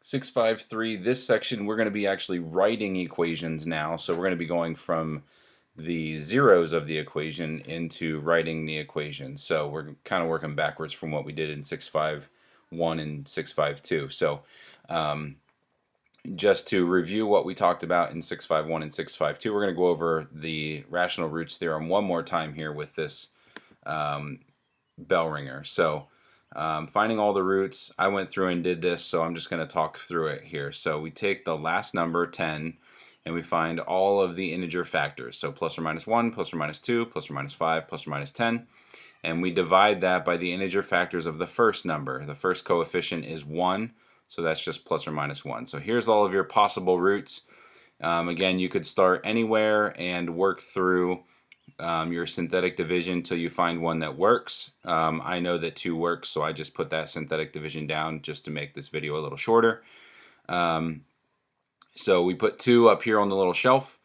653, this section we're going to be actually writing equations now. So we're going to be going from the zeros of the equation into writing the equation. So we're kind of working backwards from what we did in 651 and 652. So just to review what we talked about in 651 and 652, we're going to go over the rational roots theorem one more time here with this bell ringer. So finding all the roots, I went through and did this, so I'm just going to talk through it here. So we take the last number, 10, and we find all of the integer factors. So plus or minus 1, plus or minus 2, plus or minus 5, plus or minus 10. And we divide that by the integer factors of the first number. The first coefficient is 1, so that's just plus or minus 1. So here's all of your possible roots. Again, you could start anywhere and work through your synthetic division till you find one that works. I know that 2 works, so I just put that synthetic division down just to make this video a little shorter. So we put 2 up here on the little shelf.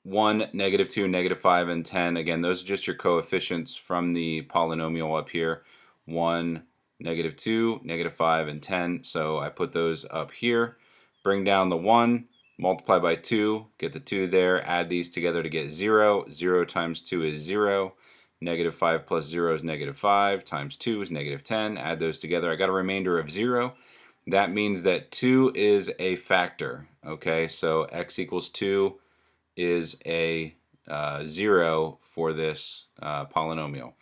1, negative 2, negative 5, and 10. Again, those are just your coefficients from the polynomial up here. 1, negative 2, negative 5, and 10. So I put those up here. Bring down the 1. Multiply by 2, get the 2 there, add these together to get 0. 0 times 2 is 0. Negative 5 plus 0 is negative 5, times 2 is negative 10. Add those together. I got a remainder of 0. That means that 2 is a factor. Okay, so x equals 2 is a 0 for this polynomial.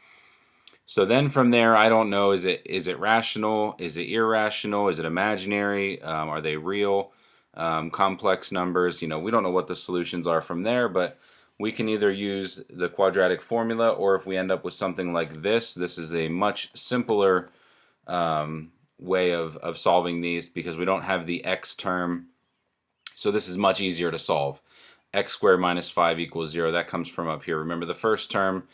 So then from there, I don't know, is it rational? Is it irrational? Is it imaginary? Are they real? Complex numbers, we don't know what the solutions are from there, but we can either use the quadratic formula, or if we end up with something like this is a much simpler way of solving these, because we don't have the x term. So this is much easier to solve. X squared minus 5 equals 0. That comes from up here. Remember, the first term,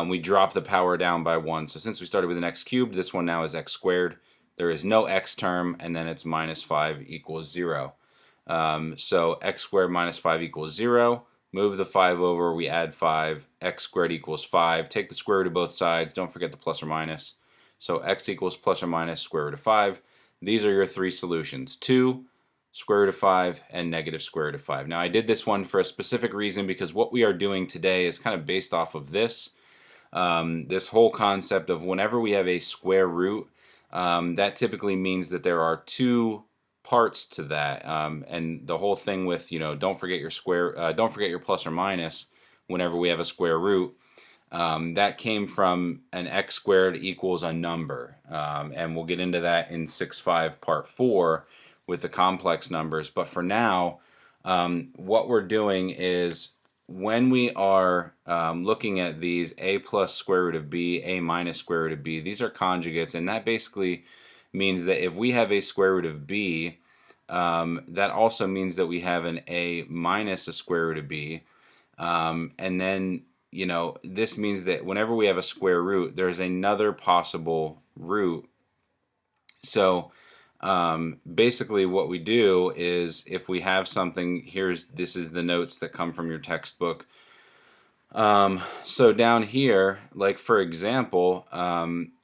we drop the power down by 1. So since we started with an x cubed, this one now is x squared. There is no x term, and then it's minus 5 equals 0. So x squared minus 5 equals 0. Move the 5 over, we add 5. X squared equals 5. Take the square root of both sides. Don't forget the plus or minus. So x equals plus or minus square root of 5. These are your 3 solutions: 2, square root of 5, and negative square root of 5. Now I did this one for a specific reason, because what we are doing today is kind of based off of this. This whole concept of whenever we have a square root, that typically means that there are 2 parts to that, and the whole thing with don't forget your square, don't forget your plus or minus whenever we have a square root. That came from an x squared equals a number, and we'll get into that in 6.5 part 4 with the complex numbers. But for now, what we're doing is, when we are looking at these a plus square root of b, a minus square root of b, these are conjugates, and that basically means that if we have a square root of b, that also means that we have an a minus a square root of b, and then this means that whenever we have a square root, there's another possible root. So basically what we do is, if we have something, this is the notes that come from your textbook. So down here, like for example,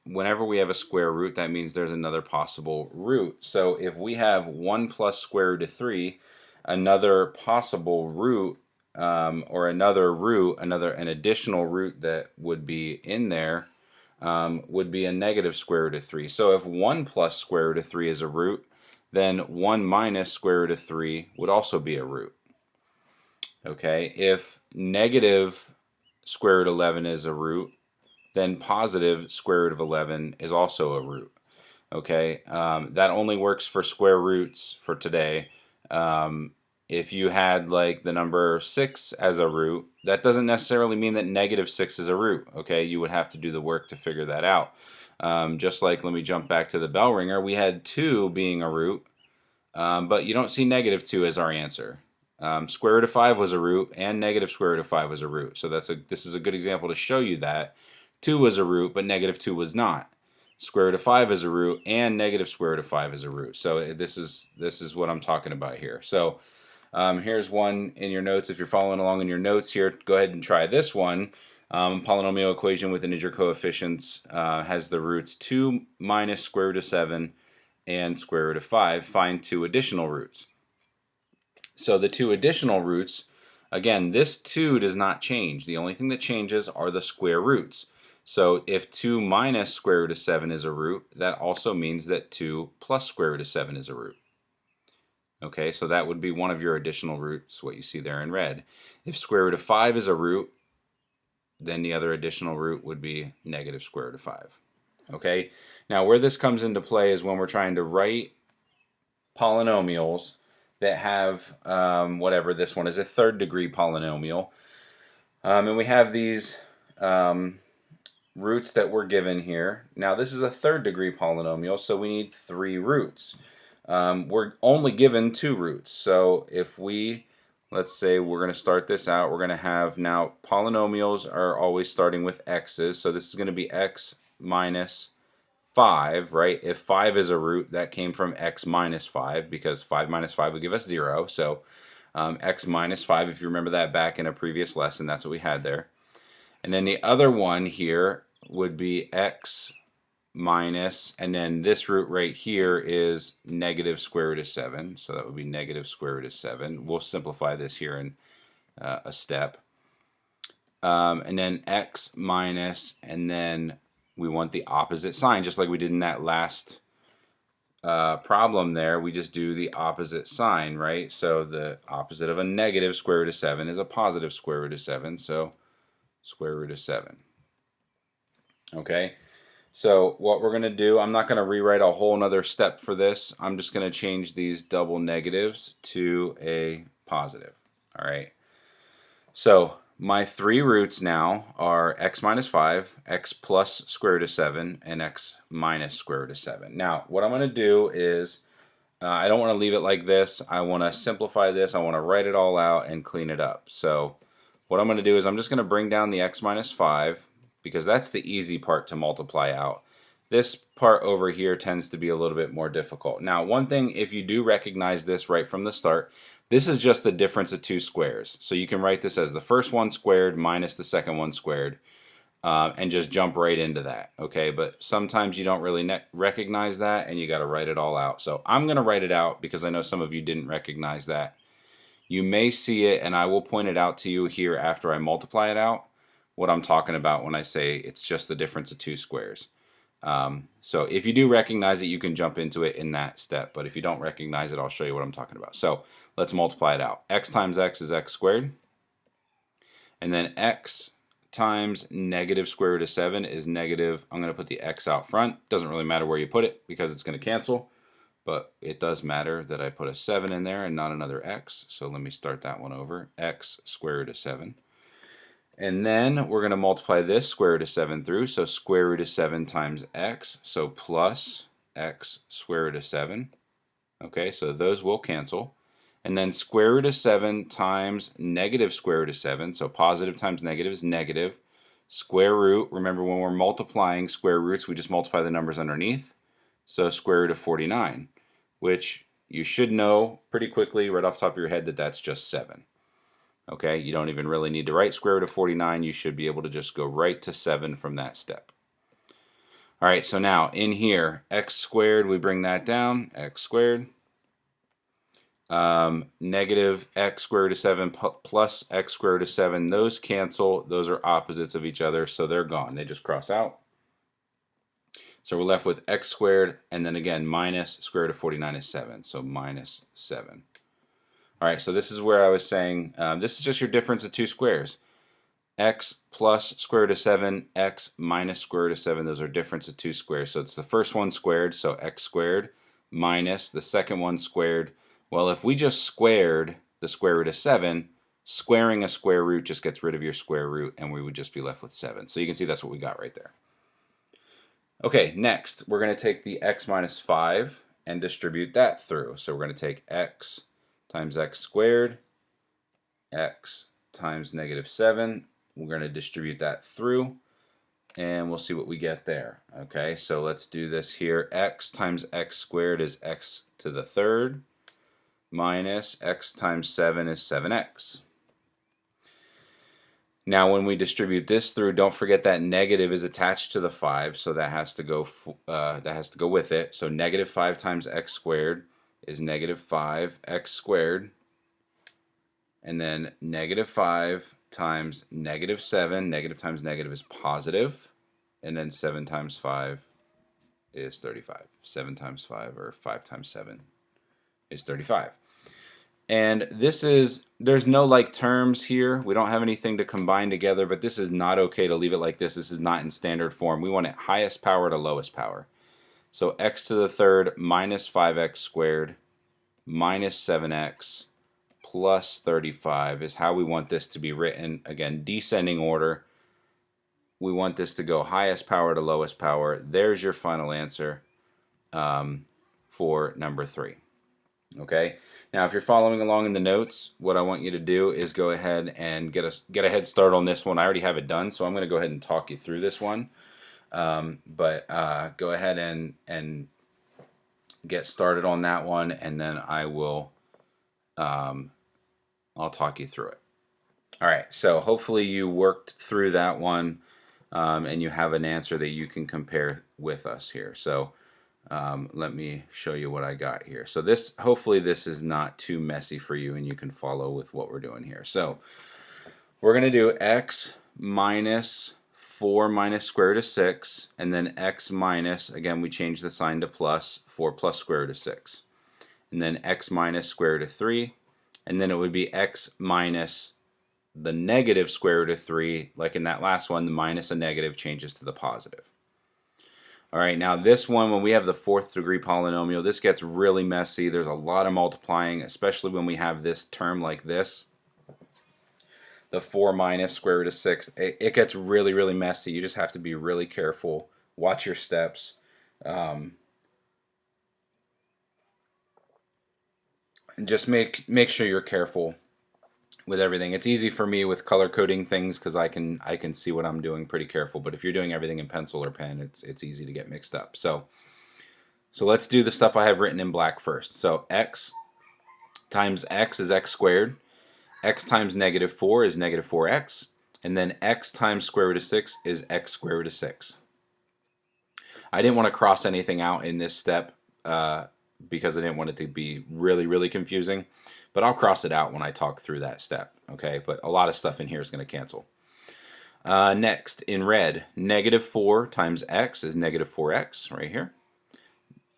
whenever we have a square root, that means there's another possible root. So if we have 1 plus square root of 3, another possible root, or an additional root that would be in there, would be a negative square root of 3. So if 1 plus square root of 3 is a root, then 1 minus square root of 3 would also be a root. Okay, if negative square root of 11 is a root, then positive square root of 11 is also a root. Okay, that only works for square roots for today. If you had like the number 6 as a root, that doesn't necessarily mean that negative 6 is a root. Okay, you would have to do the work to figure that out. Just like, let me jump back to the bell ringer. We had 2 being a root, but you don't see negative 2 as our answer. Square root of 5 was a root, and negative square root of 5 was a root. So this is a good example to show you that 2 was a root, but negative 2 was not. Square root of 5 is a root, and negative square root of 5 is a root. So this is what I'm talking about here. So here's one in your notes. If you're following along in your notes here, go ahead and try this one. Polynomial equation with integer coefficients has the roots 2 minus square root of 7 and square root of 5, find two additional roots. So the two additional roots, again, this 2 does not change. The only thing that changes are the square roots. So if 2 minus square root of 7 is a root, that also means that 2 plus square root of 7 is a root. Okay, so that would be one of your additional roots, what you see there in red. If square root of 5 is a root, then the other additional root would be negative square root of 5. Okay, now where this comes into play is when we're trying to write polynomials that have, whatever, this one is a third degree polynomial. And we have these roots that we're given here. Now this is a third degree polynomial, so we need 3 roots. We're only given 2 roots. So if we, let's say we're going to start this out, we're going to have, now polynomials are always starting with x's. So this is going to be x minus 5, right? If 5 is a root, that came from x minus 5, because 5 minus 5 would give us 0. So x minus 5, if you remember that back in a previous lesson, that's what we had there. And then the other one here would be x minus, and then this root right here is negative square root of 7. So that would be negative square root of 7. We'll simplify this here in a step. And then x minus, and then we want the opposite sign, just like we did in that last problem there. We just do the opposite sign, right? So the opposite of a negative square root of 7 is a positive square root of 7, so square root of 7. Okay, so what we're going to do, I'm not going to rewrite a whole nother step for this. I'm just going to change these double negatives to a positive. All right, so my 3 roots now are x minus 5, x plus square root of 7, and x minus square root of 7. Now, what I'm going to do is, I don't want to leave it like this. I want to simplify this. I want to write it all out and clean it up. So what I'm going to do is I'm just going to bring down the x minus 5, because that's the easy part to multiply out. This part over here tends to be a little bit more difficult. Now, one thing, if you do recognize this right from the start, this is just the difference of 2 squares. So you can write this as the first one squared minus the second one squared, and just jump right into that. Okay, but sometimes you don't really recognize that, and you got to write it all out. So I'm going to write it out because I know some of you didn't recognize that. You may see it, and I will point it out to you here after I multiply it out, what I'm talking about when I say it's just the difference of 2 squares. So if you do recognize it, you can jump into it in that step. But if you don't recognize it, I'll show you what I'm talking about. So let's multiply it out. X times x is x squared. And then x times negative square root of 7 is negative. I'm going to put the x out front. Doesn't really matter where you put it because it's going to cancel. But it does matter that I put a 7 in there and not another x. So let me start that one over. X square root of 7. And then we're going to multiply this square root of 7 through. So square root of 7 times x. So plus x square root of 7. Okay, so those will cancel. And then square root of 7 times negative square root of 7. So positive times negative is negative. Square root, remember when we're multiplying square roots, we just multiply the numbers underneath. So square root of 49, which you should know pretty quickly right off the top of your head that that's just 7. Okay, you don't even really need to write square root of 49. You should be able to just go right to 7 from that step. All right, so now in here, x squared, we bring that down, x squared. Negative x square root of 7 plus x square root of 7, those cancel. Those are opposites of each other, so they're gone. They just cross out. So we're left with x squared, and then again, minus square root of 49 is 7, so minus 7. All right, so this is where I was saying, this is just your difference of 2 squares. X plus square root of 7, x minus square root of 7, those are difference of 2 squares. So it's the first one squared, so x squared, minus the second one squared. Well, if we just squared the square root of 7, squaring a square root just gets rid of your square root, and we would just be left with 7. So you can see that's what we got right there. Okay, next, we're going to take the x minus 5 and distribute that through. So we're going to take x times x squared, x times negative 7. We're going to distribute that through, and we'll see what we get there. Okay, so let's do this here. X times x squared is x to the third, minus x times 7 is 7x. Now when we distribute this through, don't forget that negative is attached to the 5, so that has to go with it. So negative 5 times x squared is negative 5x squared. And then negative 5 times negative 7, negative times negative is positive. And then 7 times 5 is 35. 7 times 5, or 5 times 7, is 35. And this is, there's no like terms here. We don't have anything to combine together, but this is not okay to leave it like this. This is not in standard form. We want it highest power to lowest power. So x to the third minus 5x squared minus 7x plus 35 is how we want this to be written. Again, descending order. We want this to go highest power to lowest power. There's your final answer for number 3. Okay. Now, if you're following along in the notes, what I want you to do is go ahead and get a head start on this one. I already have it done, so I'm going to go ahead and talk you through this one. But go ahead and get started on that one, and then I will I'll talk you through it. All right. So hopefully you worked through that one, and you have an answer that you can compare with us here. So. Let me show you what I got here. So this, hopefully this is not too messy for you and you can follow with what we're doing here. So we're going to do x minus 4 minus square root of 6, and then x minus, again we change the sign to plus, 4 plus square root of 6. And then x minus square root of 3, and then it would be x minus the negative square root of 3, like in that last one, the minus a negative changes to the positive. All right, now this one, when we have the 4th degree polynomial, this gets really messy. There's a lot of multiplying, especially when we have this term like this. The 4 minus square root of 6. It gets really, really messy. You just have to be really careful. Watch your steps. And just make sure you're careful with everything. It's easy for me with color coding things because I can see what I'm doing pretty careful. But if you're doing everything in pencil or pen, it's easy to get mixed up. So let's do the stuff I have written in black first. So x times x is x squared. X times negative 4 is negative 4x. And then x times square root of 6 is x square root of 6. I didn't want to cross anything out in this step because I didn't want it to be really, really confusing. But I'll cross it out when I talk through that step, okay? But a lot of stuff in here is going to cancel. Next, in red, negative 4 times x is negative 4x right here.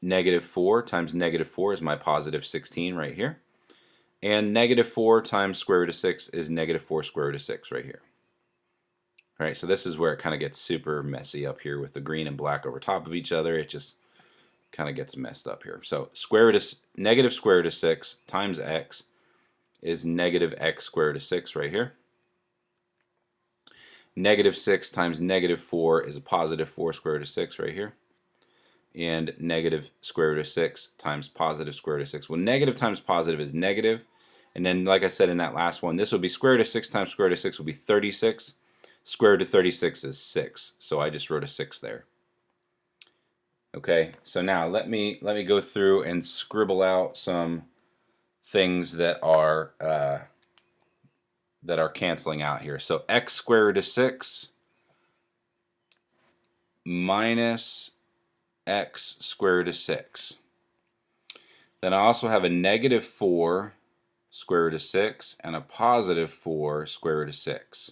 Negative 4 times negative 4 is my positive 16 right here. And negative 4 times square root of 6 is negative 4 square root of 6 right here. All right, so this is where it kind of gets super messy up here with the green and black over top of each other. It just kind of gets messed up here. So negative square root of 6 times x is negative x square root of 6 right here. Negative 6 times negative 4 is a positive 4 square root of 6 right here. And negative square root of 6 times positive square root of 6. Well, negative times positive is negative. And then, like I said in that last one, this would be square root of 6 times square root of 6 would be 36. Square root of 36 is 6. So I just wrote a 6 there. Okay, so now let me go through and scribble out some things that are canceling out here. So x square root of 6 minus x square root of 6. Then I also have a negative 4 square root of 6 and a positive 4 square root of 6.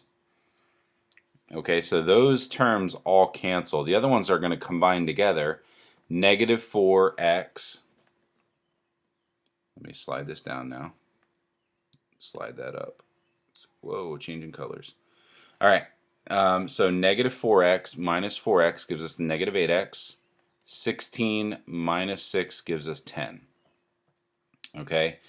Okay, so those terms all cancel. The other ones are going to combine together. Negative 4x. Let me slide this down now. Slide that up. Whoa, changing colors. All right, so negative 4x minus 4x gives us negative 8x. 16 minus 6 gives us 10. Okay.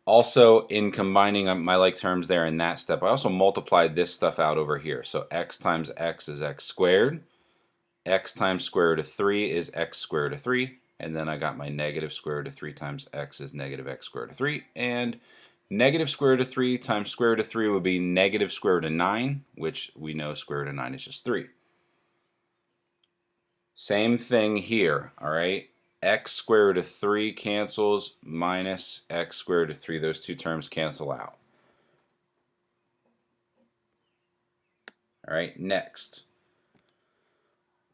Also, in combining my like terms there in that step, I also multiplied this stuff out over here. So x times x is x squared. X times square root of 3 is x square root of 3. And then I got my negative square root of 3 times x is negative x square root of 3. And negative square root of 3 times square root of 3 would be negative square root of 9, which we know square root of 9 is just 3. Same thing here, all right? X square root of 3 cancels minus x square root of 3. Those two terms cancel out. All right, next.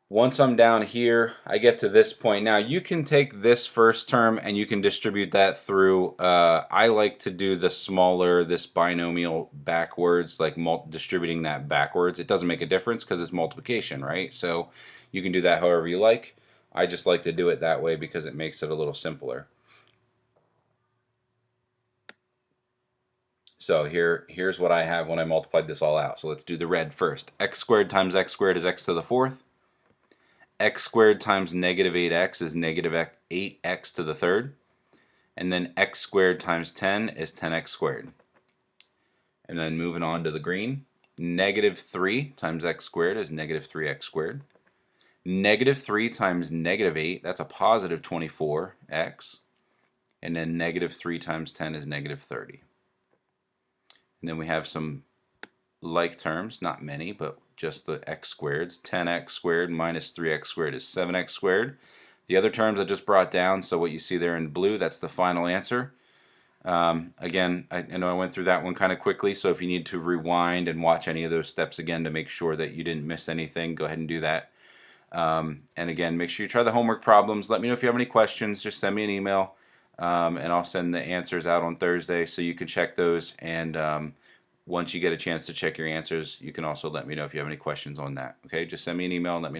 Once I'm down here, I get to this point. Now, you can take this first term and you can distribute that through. I like to do the smaller, this binomial backwards, like distributing that backwards. It doesn't make a difference because it's multiplication, right? So you can do that however you like. I just like to do it that way because it makes it a little simpler. So here's what I have when I multiplied this all out. So let's do the red first. X squared times x squared is x to the fourth. X squared times negative 8x is negative 8x to the third. And then x squared times 10 is 10x squared. And then moving on to the green, negative 3 times x squared is negative 3x squared. Negative 3 times negative 8, that's a positive 24x. And then negative 3 times 10 is negative 30. And then we have some like terms, not many, but just the x squareds. 10x squared minus 3x squared is 7x squared. The other terms I just brought down, so what you see there in blue, that's the final answer. Again, I know I went through that one kind of quickly, so if you need to rewind and watch any of those steps again to make sure that you didn't miss anything, go ahead and do that. And again, make sure you try the homework problems. Let me know if you have any questions. Just send me an email, and I'll send the answers out on Thursday so you can check those. And once you get a chance to check your answers, you can also let me know if you have any questions on that. Okay, just send me an email and let me know.